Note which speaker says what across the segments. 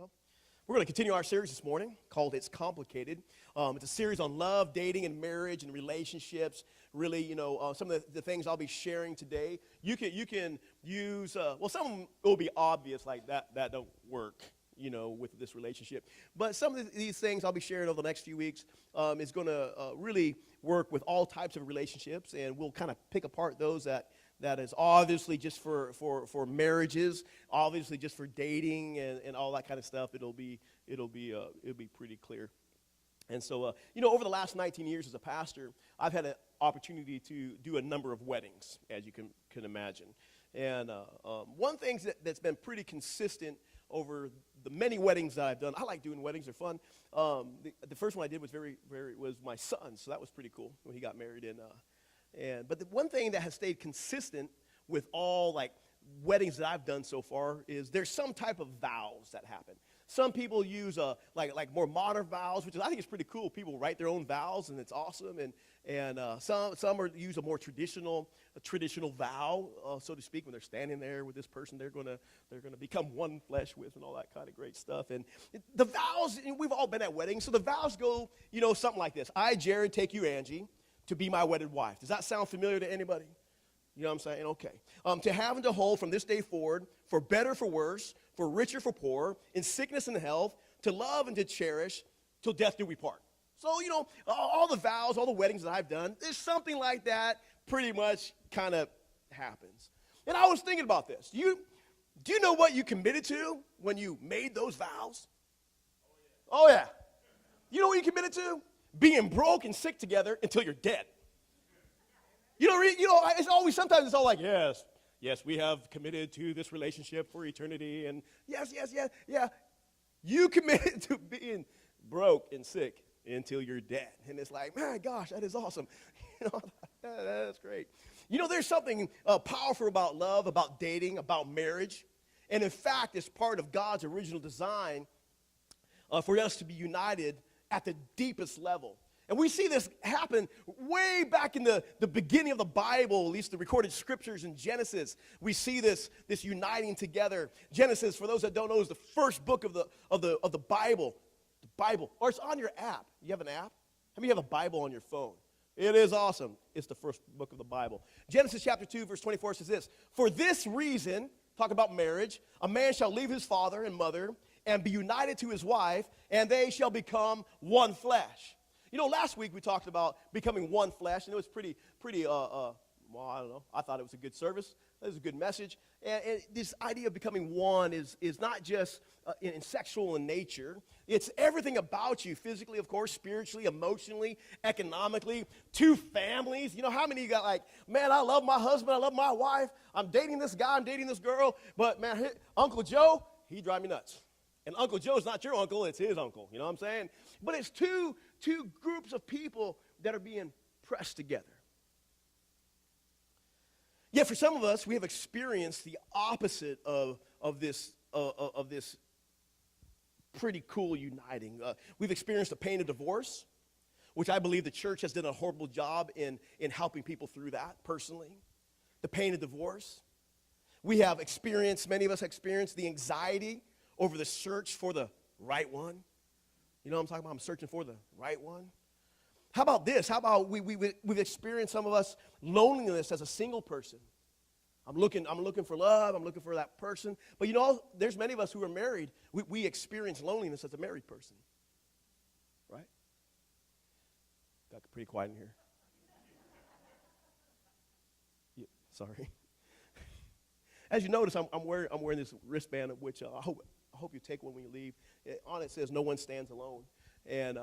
Speaker 1: Well, we're going to continue our series this morning called It's Complicated. It's a series on love, dating, and marriage and relationships. Really, some of the things I'll be sharing today, you can use, some of them will be obvious, like that don't work, with this relationship. But some of these things I'll be sharing over the next few weeks is going to really work with all types of relationships, and we'll kind of pick apart those that is obviously just for marriages, obviously just for dating and all that kind of stuff. It'll be pretty clear. And so, over the last 19 years as a pastor, I've had an opportunity to do a number of weddings, as you can imagine. And one thing that's been pretty consistent over the many weddings that I've done, I like doing weddings; they're fun. The first one I did was was my son, so that was pretty cool when he got married. But the one thing that has stayed consistent with all weddings that I've done so far is there's some type of vows that happen. Some people use like more modern vows, which I think is pretty cool. People write their own vows, and it's awesome. And some use a more traditional vow, so to speak, when they're standing there with this person they're gonna become one flesh with, and all that kind of great stuff. And the vows, we've all been at weddings, so the vows go something like this: I, Jared, take you, Angie, to be my wedded wife. Does that sound familiar to anybody? You know what I'm saying? Okay. To have and to hold from this day forward, for better, for worse, for richer, for poor, in sickness and health, to love and to cherish, till death do we part. So, all the vows, all the weddings that I've done, there's something like that pretty much kind of happens. And I was thinking about this. Do you know what you committed to when you made those vows? Oh, yeah. You know what you committed to? Being broke and sick together until you're dead. Sometimes it's all like, yes, we have committed to this relationship for eternity, and yes. You committed to being broke and sick until you're dead. And it's like, man, gosh, that is awesome. That's great. There's something powerful about love, about dating, about marriage. And in fact, it's part of God's original design for us to be united at the deepest level. And we see this happen way back in the beginning of the Bible, at least the recorded scriptures in Genesis. We see this uniting together. Genesis, for those that don't know, is the first book of the Bible. The Bible, or it's on your app. You have an app? How many have a Bible on your phone? It is awesome. It's the first book of the Bible. Genesis chapter 2, verse 24 says this: For this reason, talk about marriage, a man shall leave his father and mother and be united to his wife, and they shall become one flesh. Last week we talked about becoming one flesh, and it was pretty, I don't know. I thought it was a good service. It was a good message. And this idea of becoming one is not just in sexual in nature. It's everything about you, physically, of course, spiritually, emotionally, economically, two families. How many of you got like, man, I love my husband, I love my wife, I'm dating this guy, I'm dating this girl, but man, Uncle Joe, he drives me nuts. And Uncle Joe's not your uncle, it's his uncle. You know what I'm saying? But it's two groups of people that are being pressed together. Yet for some of us, we have experienced the opposite of this pretty cool uniting. We've experienced the pain of divorce, which I believe the church has done a horrible job in helping people through that personally. The pain of divorce. We have experienced, many of us experienced the anxiety over the search for the right one. You know what I'm talking about? I'm searching for the right one. How about this? How about we've experienced, some of us, loneliness as a single person. I'm looking for love. I'm looking for that person. But there's many of us who are married. We experience loneliness as a married person. Right? Got pretty quiet in here. Yeah, sorry. As you notice, I'm wearing this wristband, of which I hope you take one when you leave. On it says, "No one stands alone," and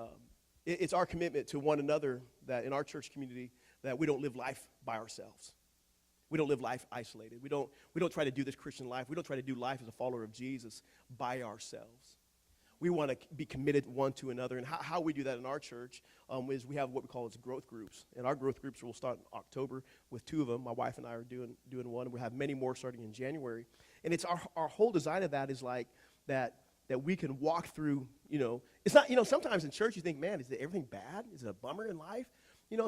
Speaker 1: it's our commitment to one another that in our church community that we don't live life by ourselves. We don't live life isolated. We don't try to do this Christian life. We don't try to do life as a follower of Jesus by ourselves. We want to be committed one to another. And how we do that in our church is we have what we call as growth groups. And our growth groups will start in October with 2 of them. My wife and I are doing one. And we'll have many more starting in January. And it's our whole design of that is like that we can walk through, it's not, sometimes in church you think, man, is everything bad? Is it a bummer in life?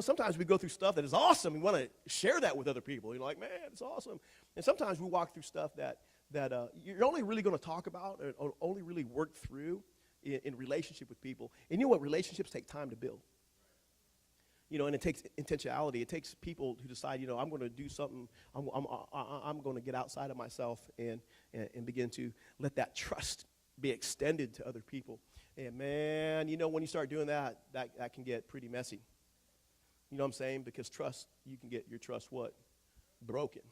Speaker 1: Sometimes we go through stuff that is awesome. We want to share that with other people. Like, man, it's awesome. And sometimes we walk through stuff that that you're only really going to talk about or only really work through in relationship with people. And you know what? Relationships take time to build. And it takes intentionality. It takes people who decide, I'm going to do something. I'm going to get outside of myself and begin to let that trust be extended to other people. And man, when you start doing that can get pretty messy. You know what I'm saying? Because trust, you can get your trust what? Broken,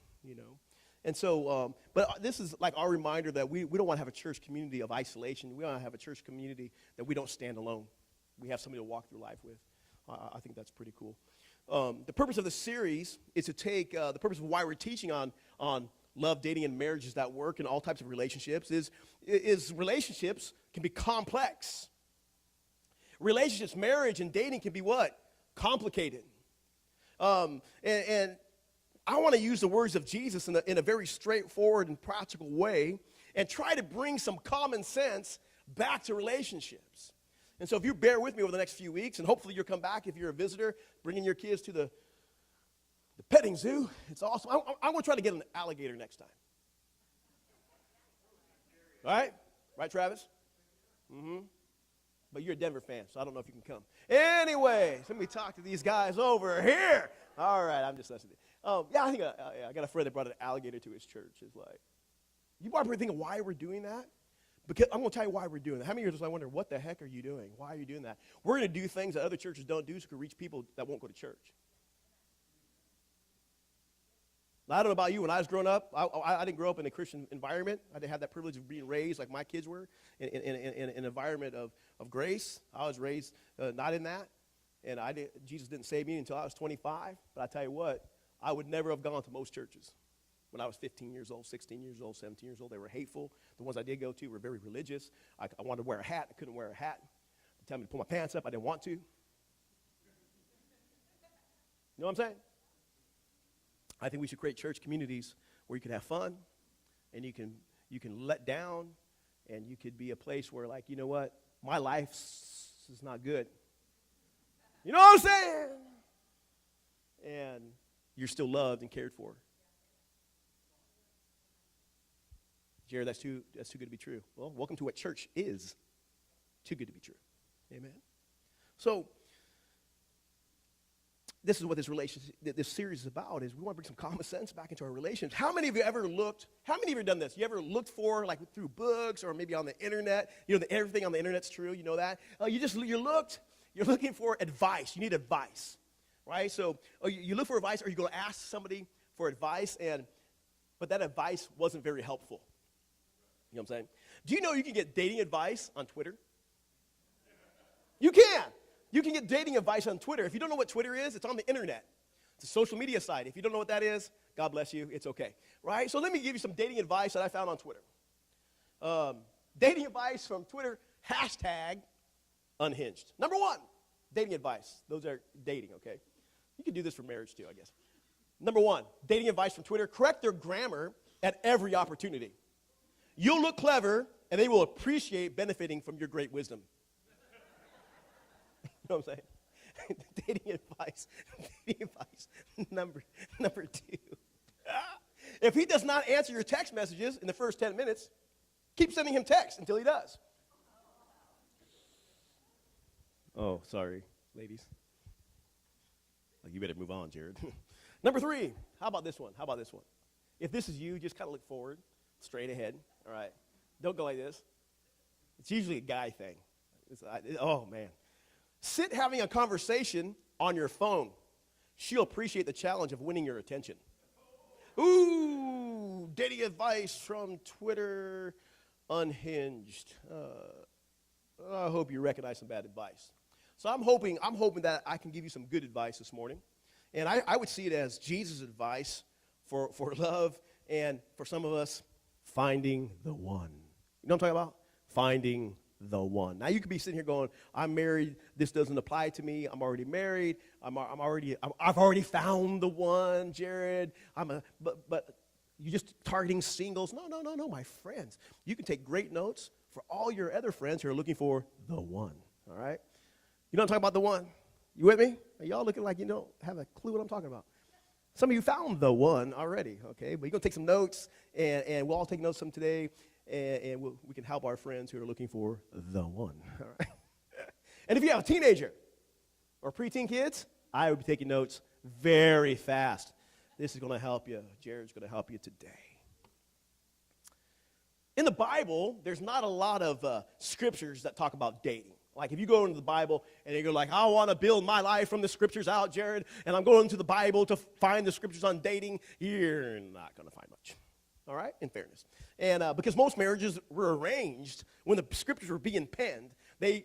Speaker 1: And so, but this is like our reminder that we don't want to have a church community of isolation. We want to have a church community that we don't stand alone. We have somebody to walk through life with. I think that's pretty cool. The purpose of the series is to take, the purpose of why we're teaching on love, dating, and marriages that work in all types of relationships is relationships can be complex. Relationships, marriage, and dating can be what? Complicated. And I want to use the words of Jesus in a very straightforward and practical way and try to bring some common sense back to relationships. And so if you bear with me over the next few weeks, and hopefully you'll come back if you're a visitor, bringing your kids to the petting zoo. It's awesome. I'm going to try to get an alligator next time. All right? Right, Travis? Mm-hmm. But you're a Denver fan, so I don't know if you can come. Anyway, let me talk to these guys over here. All right, I'm just listening. Yeah, I think I got a friend that brought an alligator to his church. It's like, you probably thinking why we're doing that? Because I'm going to tell you why we're doing that. How many years I wonder, what the heck are you doing? Why are you doing that? We're going to do things that other churches don't do so we can reach people that won't go to church. I don't know about you. When I was growing up, I didn't grow up in a Christian environment. I didn't have that privilege of being raised like my kids were in an environment of grace. I was raised not in that. And Jesus didn't save me until I was 25. But I tell you what, I would never have gone to most churches. When I was 15 years old, 16 years old, 17 years old, they were hateful. The ones I did go to were very religious. I wanted to wear a hat. I couldn't wear a hat. They tell me to pull my pants up. I didn't want to. You know what I'm saying? I think we should create church communities where you can have fun and you can let down and you could be a place where, like, you know what? My life is not good. You know what I'm saying? And you're still loved and cared for. Jared, that's too good to be true. Well, welcome to what church is. Too good to be true. Amen. So, this is what this series is about, is we want to bring some common sense back into our relationships. How many of you have done this? You ever looked for, like through books or maybe on the internet, everything on the internet's true, you know that? You're looking for advice. You need advice, right? So you look for advice, or you go to ask somebody for advice, but that advice wasn't very helpful. You know what I'm saying? Do you know you can get dating advice on Twitter? You can. You can get dating advice on Twitter. If you don't know what Twitter is, it's on the internet. It's a social media site. If you don't know what that is, God bless you. It's okay. Right? So let me give you some dating advice that I found on Twitter. Dating advice from Twitter, #unhinged. Number one, dating advice. Those are dating, okay? You can do this for marriage too, I guess. Number one, dating advice from Twitter, correct their grammar at every opportunity. You'll look clever, and they will appreciate benefiting from your great wisdom. You know what I'm saying? Dating advice number two. If he does not answer your text messages in the first 10 minutes, keep sending him texts until he does. Oh, sorry, ladies. Well, you better move on, Jared. Number three, how about this one? If this is you, just kind of look forward, straight ahead, all right? Don't go like this. It's usually a guy thing. Oh, man. Sit having a conversation on your phone. She'll appreciate the challenge of winning your attention. Ooh, dating advice from Twitter, Unhinged. I hope you recognize some bad advice. So I'm hoping that I can give you some good advice this morning. And I would see it as Jesus' advice for love, and for some of us, finding the one. You know what I'm talking about? Finding the one. Now you could be sitting here going, I'm married, this doesn't apply to me, I'm already married, I've already found the one, Jared. But you're just targeting singles. No, my friends. You can take great notes for all your other friends who are looking for the one. All right? You know what I'm talking about, the one? You with me? Are y'all looking like you don't have a clue what I'm talking about? Some of you found the one already, okay? But you're going to take some notes, and we'll all take notes some today, and we can help our friends who are looking for the one, all right? And if you have a teenager or preteen kids, I would be taking notes very fast. This is going to help you. Jared's going to help you today. In the Bible, there's not a lot of scriptures that talk about dating. Like if you go into the Bible and you're like, I want to build my life from the scriptures out, Jared, and I'm going to the Bible to find the scriptures on dating, you're not going to find much. All right, in fairness. And because most marriages were arranged when the scriptures were being penned, they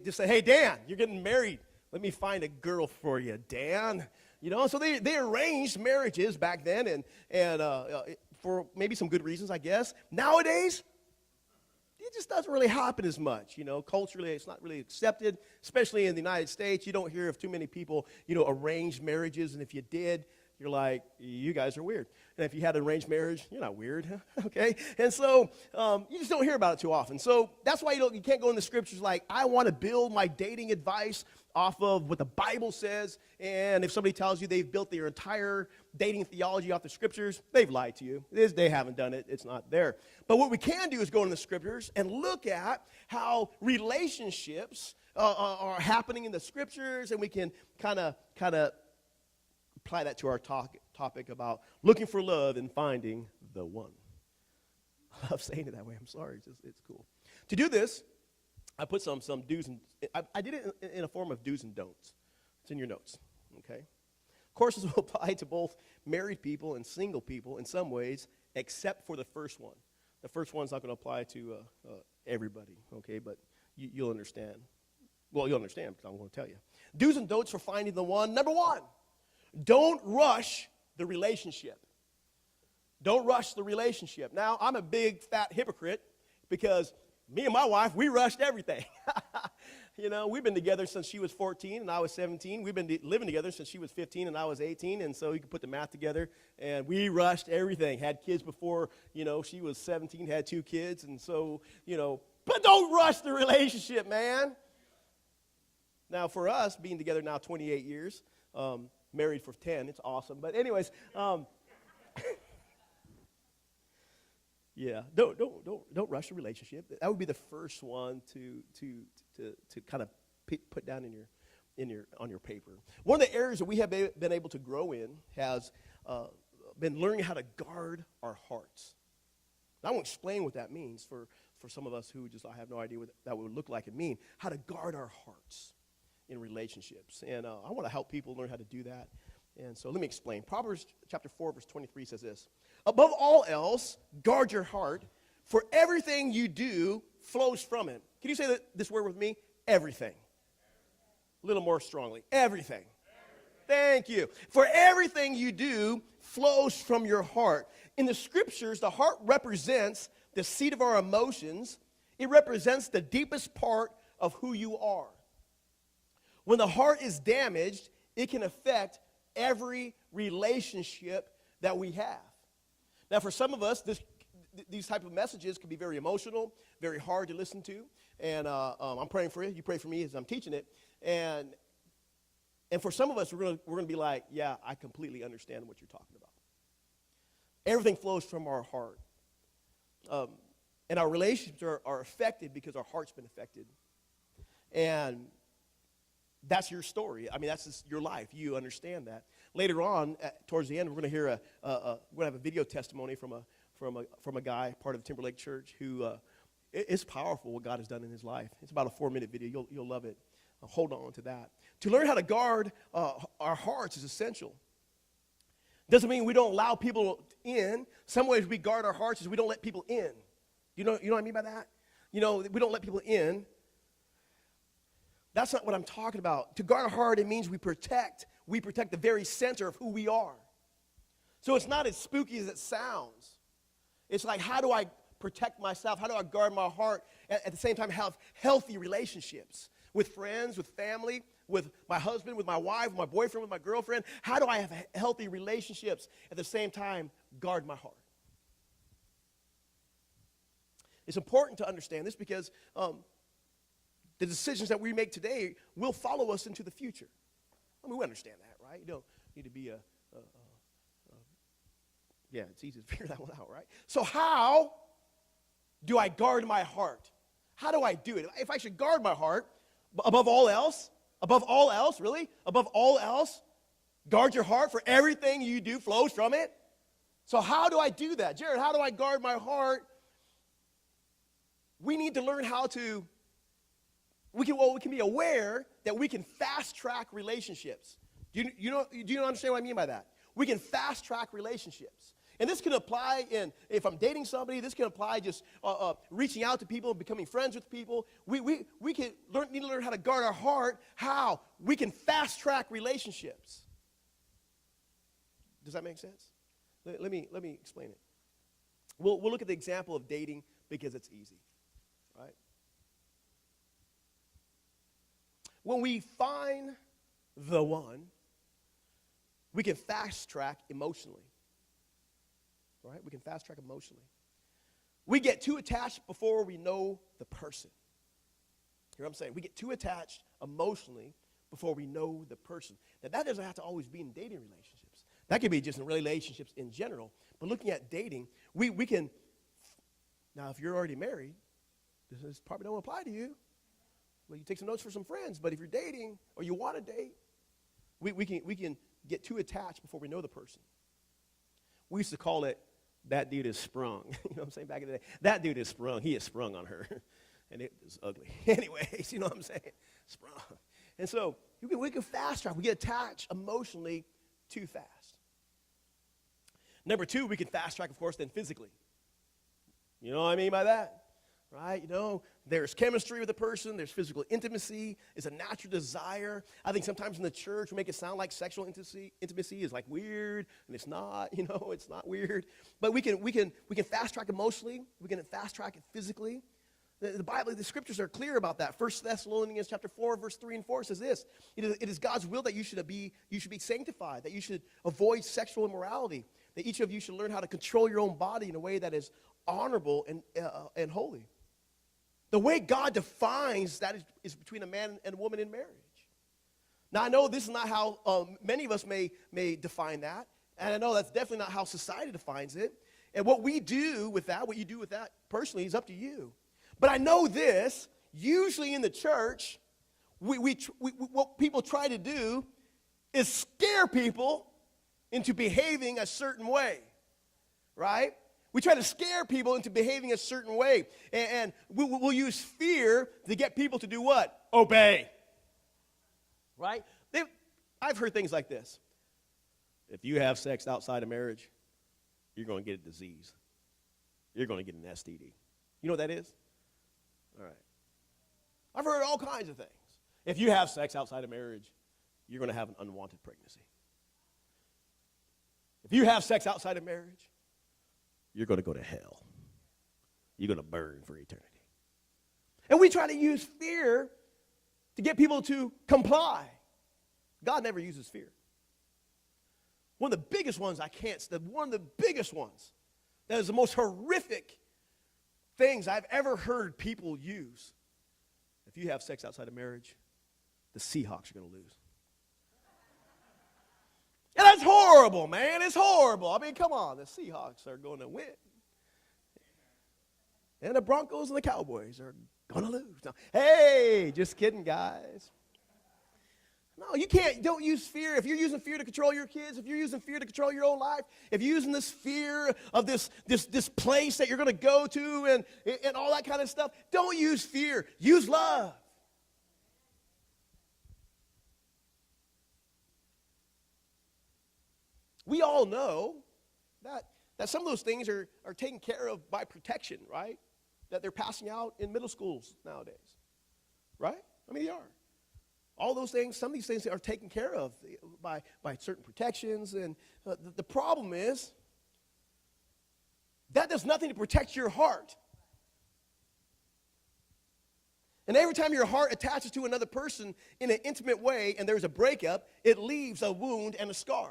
Speaker 1: just say, hey, Dan, you're getting married. Let me find a girl for you, Dan. You know, so they arranged marriages back then, and for maybe some good reasons, I guess. Nowadays, it just doesn't really happen as much. You know, culturally, it's not really accepted, especially in the United States. You don't hear of too many people, you know, arranged marriages, and if you did, you're like, you guys are weird. And if you had an arranged marriage, you're not weird, okay? And so you just don't hear about it too often. So that's why you can't go in the scriptures like, I want to build my dating advice off of what the Bible says, and if somebody tells you they've built their entire dating theology off the scriptures, they've lied to you. They haven't done it. It's not there. But what we can do is go in the scriptures and look at how relationships are happening in the scriptures, and we can kind of apply that to our topic about looking for love and finding the one. I love saying it that way. I'm sorry. It's cool. To do this, I put some do's and I did it in a form of do's and don'ts. It's in your notes, okay? Courses will apply to both married people and single people in some ways, except for the first one. The first one's not going to apply to everybody, okay? But you'll understand. Well, you'll understand because I'm going to tell you. Do's and don'ts for finding the one. Number one, don't rush the relationship. Don't rush the relationship. Now, I'm a big, fat hypocrite because me and my wife, we rushed everything. You know, we've been together since she was 14 and I was 17. We've been living together since she was 15 and I was 18. And so you can put the math together. And we rushed everything. Had kids before, you know, she was 17, had 2 kids. And so, you know, but don't rush the relationship, man. Now, for us, being together now 28 years, married for 10, it's awesome. But anyways, yeah, don't rush a relationship. That would be the first one to kind of put down on your paper. One of the areas that we have been able to grow in has been learning how to guard our hearts. I won't explain what that means for some of us who just I have no idea what that would look like and mean. How to guard our hearts in relationships, and I want to help people learn how to do that. And so let me explain. Proverbs chapter 4, verse 23 says this: above all else, guard your heart, for everything you do flows from it. Can you say this word with me? Everything. A little more strongly. Everything. Thank you. For everything you do flows from your heart. In the scriptures, the heart represents the seat of our emotions. It represents the deepest part of who you are. When the heart is damaged, it can affect every relationship that we have. Now, for some of us, these type of messages can be very emotional, very hard to listen to. And I'm praying for you. You pray for me as I'm teaching it. And for some of us, we're going to be like, yeah, I completely understand what you're talking about. Everything flows from our heart. And our relationships are affected because our heart's been affected. And that's your story. I mean, that's just your life. You understand that. Later on, towards the end, we're going to hear we're going to have a video testimony from a guy, part of Timberlake Church, who it's powerful what God has done in his life. It's about a 4-minute video. You'll love it. Hold on to that. To learn how to guard our hearts is essential. Doesn't mean we don't allow people in. Some ways we guard our hearts is we don't let people in. You know what I mean by that? You know, we don't let people in. That's not what I'm talking about. To guard our heart, it means we protect the very center of who we are. So it's not as spooky as it sounds. It's like, how do I protect myself? How do I guard my heart? At the same time, have healthy relationships with friends, with family, with my husband, with my wife, with my boyfriend, with my girlfriend. How do I have healthy relationships? At the same time, guard my heart. It's important to understand this because the decisions that we make today will follow us into the future. I mean, we understand that, right? You don't need to be Yeah, it's easy to figure that one out, right? So how do I guard my heart? How do I do it? If I should guard my heart above all else, really? Above all else, guard your heart, for everything you do flows from it. So how do I do that? Jared, how do I guard my heart? We need to learn how to, we can be aware that we can fast track relationships. Do you understand what I mean by that? We can fast track relationships. And this can apply if I'm dating somebody, this can apply just reaching out to people, becoming friends with people. We need to learn how to guard our heart. How? We can fast track relationships. Does that make sense? Let me explain it. We'll look at the example of dating because it's easy, right? When we find the one, we can fast track emotionally, right? We can fast track emotionally. We get too attached before we know the person. You know what I'm saying? We get too attached emotionally before we know the person. Now, that doesn't have to always be in dating relationships. That could be just in relationships in general. But looking at dating, we can, now if you're already married, this probably don't apply to you. Well, you take some notes for some friends, but if you're dating or you want to date, we can get too attached before we know the person. We used to call it, that dude is sprung. You know what I'm saying, back in the day? That dude is sprung. He is sprung on her. And it was ugly. Anyways, you know what I'm saying? Sprung. And so we can fast track. We get attached emotionally too fast. Number two, we can fast track, of course, then physically. You know what I mean by that? Right? You know, there's chemistry with a person. There's physical intimacy. It's a natural desire. I think sometimes in the church we make it sound like sexual intimacy is like weird, and it's not. You know, it's not weird. But we can fast track emotionally. We can fast track it physically. The Bible, the scriptures are clear about that. 1 Thessalonians chapter 4, verse 3 and 4 says this. It is God's will that you should be sanctified, that you should avoid sexual immorality, that each of you should learn how to control your own body in a way that is honorable and holy. The way God defines that is between a man and a woman in marriage. Now, I know this is not how many of us may define that, and I know that's definitely not how society defines it. And what we do with that, what you do with that personally, is up to you. But I know this, usually in the church, what people try to do is scare people into behaving a certain way, right? We try to scare people into behaving a certain way. And we'll use fear to get people to do what? Obey, right? I've heard things like this. If you have sex outside of marriage, you're going to get a disease. You're going to get an STD. You know what that is? All right. I've heard all kinds of things. If you have sex outside of marriage, you're going to have an unwanted pregnancy. If you have sex outside of marriage, you're going to go to hell. You're going to burn for eternity. And we try to use fear to get people to comply. God never uses fear. One of the biggest ones that is the most horrific things I've ever heard people use. If you have sex outside of marriage, the Seahawks are going to lose. And that's horrible, man. It's horrible. I mean, come on. The Seahawks are going to win. And the Broncos and the Cowboys are going to lose. No, hey, just kidding, guys. No, you can't. Don't use fear. If you're using fear to control your kids, if you're using fear to control your own life, if you're using this fear of this place that you're going to go to and all that kind of stuff, don't use fear. Use love. We all know that some of those things are taken care of by protection, right? That they're passing out in middle schools nowadays, right? I mean, they are. All those things, some of these things are taken care of by certain protections. And the problem is that does nothing to protect your heart. And every time your heart attaches to another person in an intimate way and there's a breakup, it leaves a wound and a scar.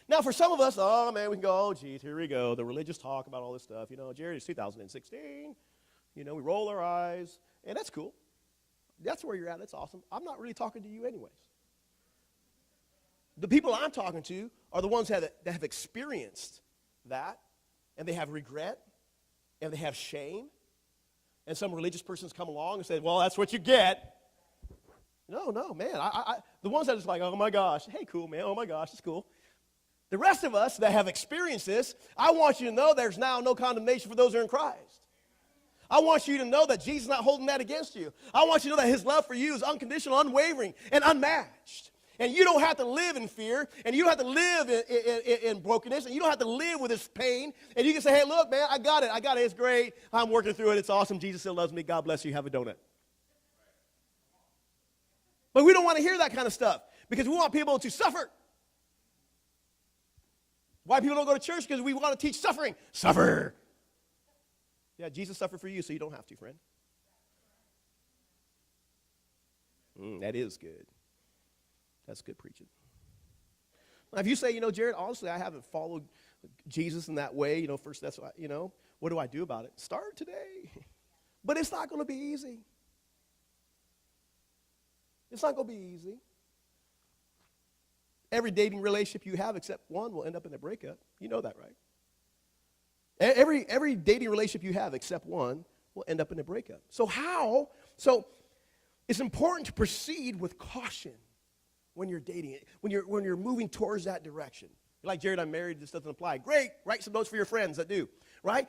Speaker 1: Now, for some of us, oh, man, we can go, oh, geez, here we go, the religious talk about all this stuff. You know, Jerry, it's 2016. You know, we roll our eyes, and that's cool. That's where you're at. That's awesome. I'm not really talking to you anyways. The people I'm talking to are the ones that have experienced that, and they have regret, and they have shame. And some religious person's come along and said, well, that's what you get. No, man. The ones that are just like, oh, my gosh. Hey, cool, man. Oh, my gosh, it's cool. The rest of us that have experienced this, I want you to know there's now no condemnation for those who are in Christ. I want you to know that Jesus is not holding that against you. I want you to know that his love for you is unconditional, unwavering, and unmatched. And you don't have to live in fear, and you don't have to live in brokenness, and you don't have to live with this pain. And you can say, hey, look, man, I got it. It's great. I'm working through it. It's awesome. Jesus still loves me. God bless you. Have a donut. But we don't want to hear that kind of stuff because we want people to suffer. Why people don't go to church? Because we want to teach suffering. Suffer. Yeah, Jesus suffered for you, so you don't have to, friend. That is good. That's good preaching. Now, if you say, Jared, honestly, I haven't followed Jesus in that way, first that's, what do I do about it? Start today. But it's not going to be easy. It's not going to be easy. Every dating relationship you have except one will end up in a breakup. You know that, right? Every dating relationship you have except one will end up in a breakup. So how? So it's important to proceed with caution when you're dating, when you're moving towards that direction. You're like, Jared, I'm married, this doesn't apply. Great, write some notes for your friends that do, right?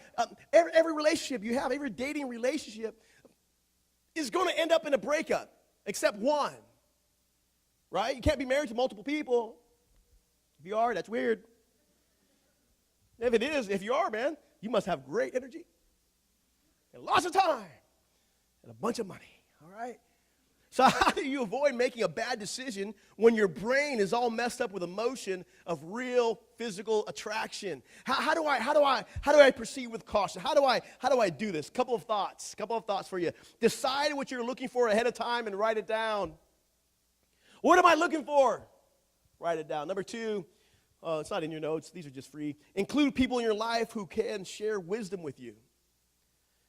Speaker 1: Every relationship you have, every dating relationship is going to end up in a breakup, except one, right? You can't be married to multiple people. If you are, that's weird. If you are, man, you must have great energy and lots of time and a bunch of money, all right? So how do you avoid making a bad decision when your brain is all messed up with emotion of real physical attraction? How do I proceed with caution? How do I do this? Couple of thoughts for you. Decide what you're looking for ahead of time and write it down. What am I looking for? Write it down. Number 2, it's not in your notes. These are just free. Include people in your life who can share wisdom with you.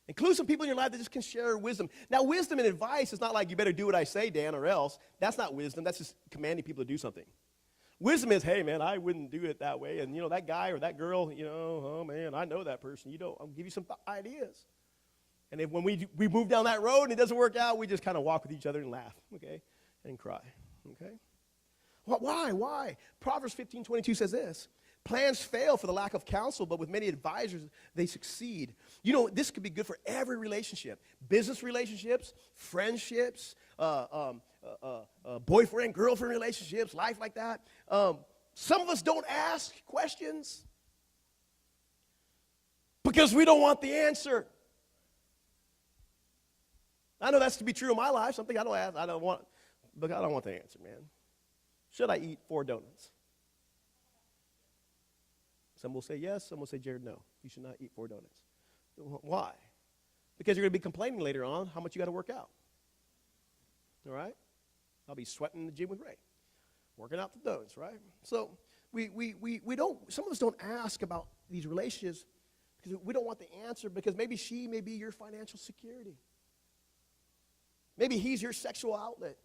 Speaker 1: Include some people in your life that just can share wisdom. Now, wisdom and advice is not like you better do what I say, Dan, or else. That's not wisdom. That's just commanding people to do something. Wisdom is, hey, man, I wouldn't do it that way. And, that guy or that girl, oh, man, I know that person. I'll give you some ideas. And if when we move down that road and it doesn't work out, we just kind of walk with each other and laugh, okay, and cry, okay? Why? Proverbs 15:22 says this. Plans fail for the lack of counsel, but with many advisors, they succeed. This could be good for every relationship. Business relationships, friendships, boyfriend, girlfriend relationships, life like that. Some of us don't ask questions because we don't want the answer. I know that's to be true in my life. Something I don't ask, I don't want the answer, man. Should I eat 4 donuts? Some will say yes, some will say, Jared, no. You should not eat 4 donuts. Why? Because you're going to be complaining later on how much you got to work out. All right? I'll be sweating in the gym with Ray, working out the donuts, right? So we don't, some of us don't ask about these relationships because we don't want the answer because maybe she may be your financial security. Maybe he's your sexual outlet.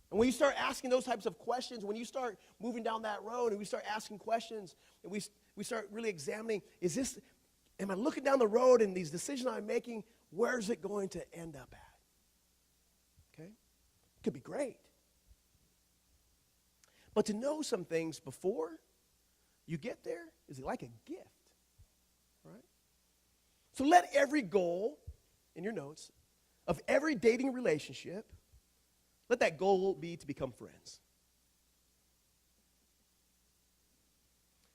Speaker 1: And when you start asking those types of questions, when you start moving down that road and we start asking questions and we start really examining, am I looking down the road and these decisions I'm making, where's it going to end up at? Okay? It could be great. But to know some things before you get there is like a gift, right? So let every goal, in your notes, of every dating relationship, let that goal be to become friends.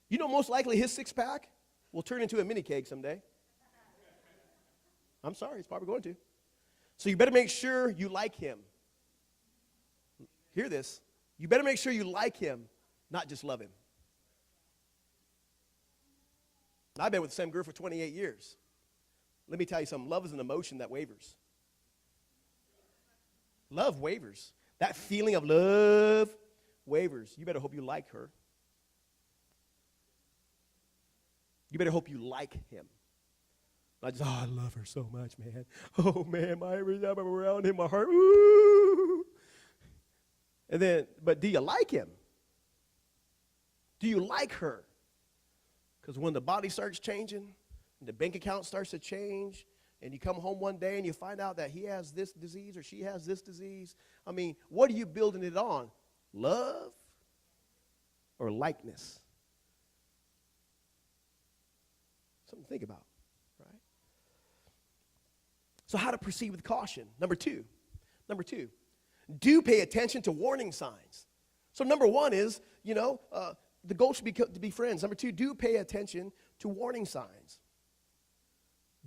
Speaker 1: Most likely his 6-pack will turn into a mini cake someday. I'm sorry, it's probably going to. So you better make sure you like him. Hear this. You better make sure you like him, not just love him. I've been with the same girl for 28 years. Let me tell you something. Love is an emotion that wavers. Love wavers. That feeling of love wavers. You better hope you like her. You better hope you like him. Not just, I love her so much, man. Oh, man, every time I'm around him, my heart, ooh. And then, but do you like him? Do you like her? Because when the body starts changing, and the bank account starts to change, and you come home one day and you find out that he has this disease or she has this disease, I mean, what are you building it on? Love or likeness? Something to think about, right? So how to proceed with caution. Number two, do pay attention to warning signs. So number one is, the goal should be to be friends. Number two, do pay attention to warning signs.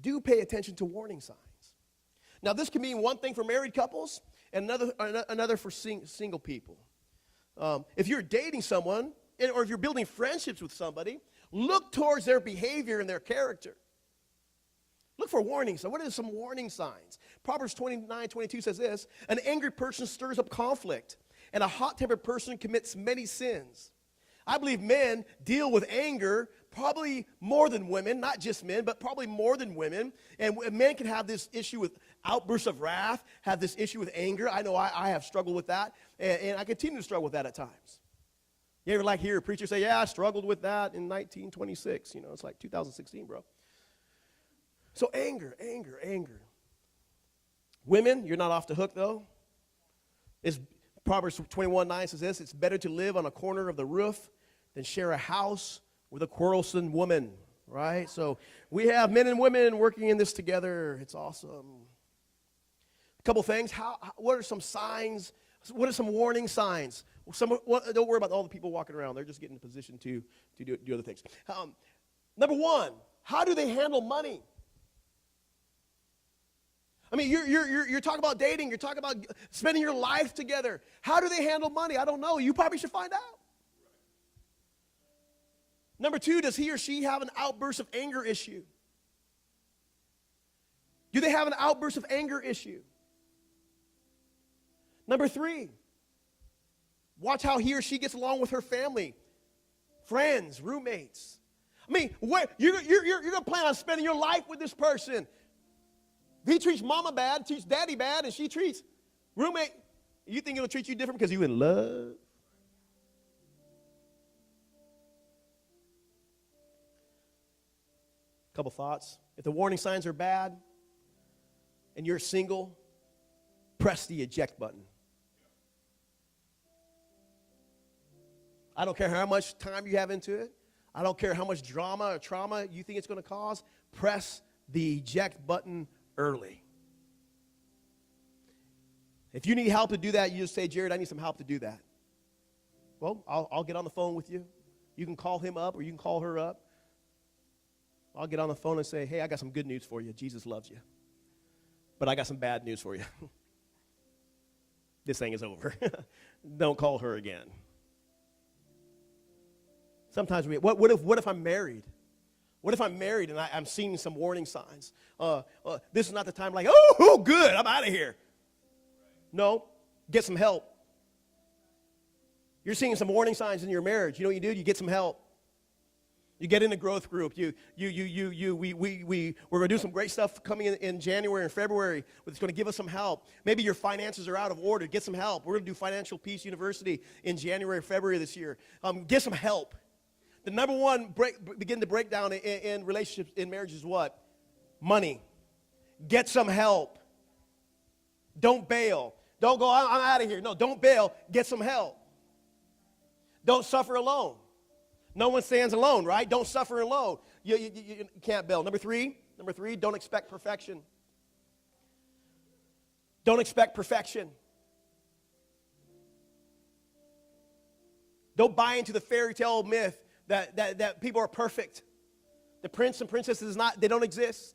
Speaker 1: Do pay attention to warning signs. Now, this can mean one thing for married couples and another for single people. If you're dating someone, or if you're building friendships with somebody, look towards their behavior and their character. Look for warning signs. What are some warning signs? Proverbs 29:22 says this: an angry person stirs up conflict, and a hot-tempered person commits many sins. I believe men deal with anger probably more than women, not just men, but probably more than women. And men can have this issue with outbursts of wrath, have this issue with anger. I know I have struggled with that, and I continue to struggle with that at times. You ever hear a preacher say, yeah, I struggled with that in 1926. It's like 2016, bro. So anger. Women, you're not off the hook, though. Proverbs 21:9 says this: it's better to live on a corner of the roof than share a house with a quarrelsome woman, right? So we have men and women working in this together. It's awesome. A couple things. What are some signs? What are some warning signs? Don't worry about all the people walking around. They're just getting in a position to do other things. Number one, how do they handle money? I mean, you're talking about dating. You're talking about spending your life together. How do they handle money? I don't know. You probably should find out. Number two, does he or she have an outburst of anger issue? Do they have an outburst of anger issue? Number three, watch how he or she gets along with her family, friends, roommates. I mean, you're going to plan on spending your life with this person. If he treats mama bad, treats daddy bad, and she treats roommate, you think he'll treat you different because you're in love? Couple thoughts. If the warning signs are bad and you're single, press the eject button. I don't care how much time you have into it. I don't care how much drama or trauma you think it's going to cause. Press the eject button early. If you need help to do that, you just say, Jared, I need some help to do that. Well, I'll get on the phone with you. You can call him up or you can call her up. I'll get on the phone and say, hey, I got some good news for you. Jesus loves you. But I got some bad news for you. This thing is over. Don't call her again. Sometimes what if I'm married? What if I'm married and I'm seeing some warning signs? This is not the time oh, good, I'm out of here. No, get some help. You're seeing some warning signs in your marriage. You know what you do? You get some help. You get in a growth group. We're going to do some great stuff coming in January and February. It's going to give us some help. Maybe your finances are out of order. Get some help. We're going to do Financial Peace University in January or February this year. Get some help. The number one begin to break down in relationships, in marriage is what? Money. Get some help. Don't bail. Don't go, I'm out of here. No, don't bail. Get some help. Don't suffer alone. No one stands alone, right? Don't suffer alone. You can't bail. Number three, don't expect perfection. Don't expect perfection. Don't buy into the fairy tale myth that people are perfect. The prince and princesses they don't exist.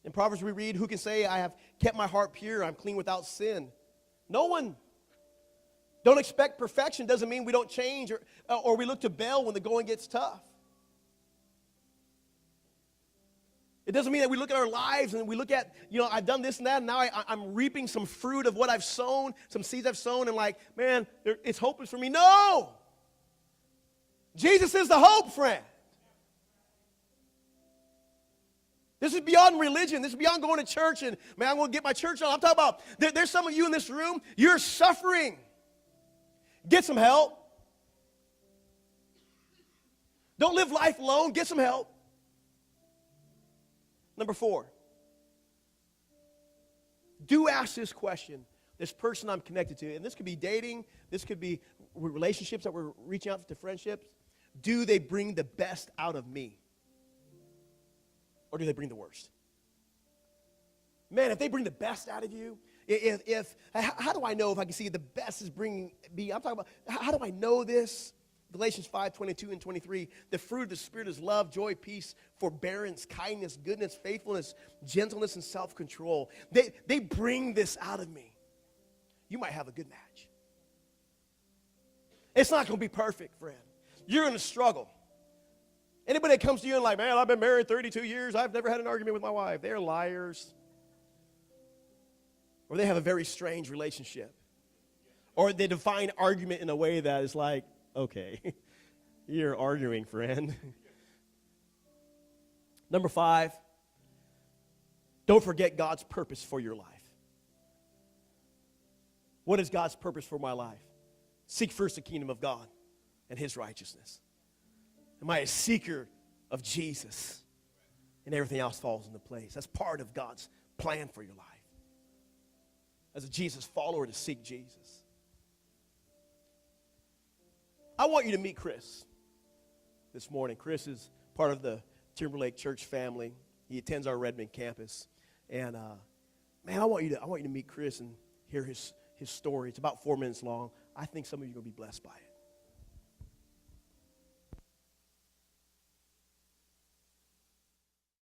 Speaker 1: In Proverbs we read, who can say, I have kept my heart pure, I'm clean without sin? No one. Don't expect perfection doesn't mean we don't change or we look to bail when the going gets tough. It doesn't mean that we look at our lives and we look at, I've done this and that, and now I'm reaping some fruit of what I've sown, some seeds I've sown, and man, it's hopeless for me. No! Jesus is the hope, friend. This is beyond religion. This is beyond going to church and, man, I'm going to get my church on. I'm talking about, there's some of you in this room, you're suffering. Get some help. Don't live life alone. Get some help. Number 4, do ask this question. This person I'm connected to, and this could be dating, this could be relationships that we're reaching out to, friendships. Do they bring the best out of me? Or do they bring the worst? Man, if they bring the best out of you, how do I know if I can see the best is bringing me? I'm talking about, how do I know this? Galatians 5:22 and 23, the fruit of the Spirit is love, joy, peace, forbearance, kindness, goodness, faithfulness, gentleness, and self-control. They bring this out of me. You might have a good match. It's not going to be perfect, friend. You're going to struggle. Anybody that comes to you and like, man, I've been married 32 years. I've never had an argument with my wife. They're liars. Or they have a very strange relationship. Or they define argument in a way that is like, okay, you're arguing, friend. Number 5, don't forget God's purpose for your life. What is God's purpose for my life? Seek first the kingdom of God and his righteousness. Am I a seeker of Jesus? And everything else falls into place. That's part of God's plan for your life. As a Jesus follower, to seek Jesus. I want you to meet Chris this morning. Chris is part of the Timberlake Church family. He attends our Redmond campus. And, man, I want you to meet Chris and hear his story. It's about 4 minutes long. I think some of you are going to be blessed by it.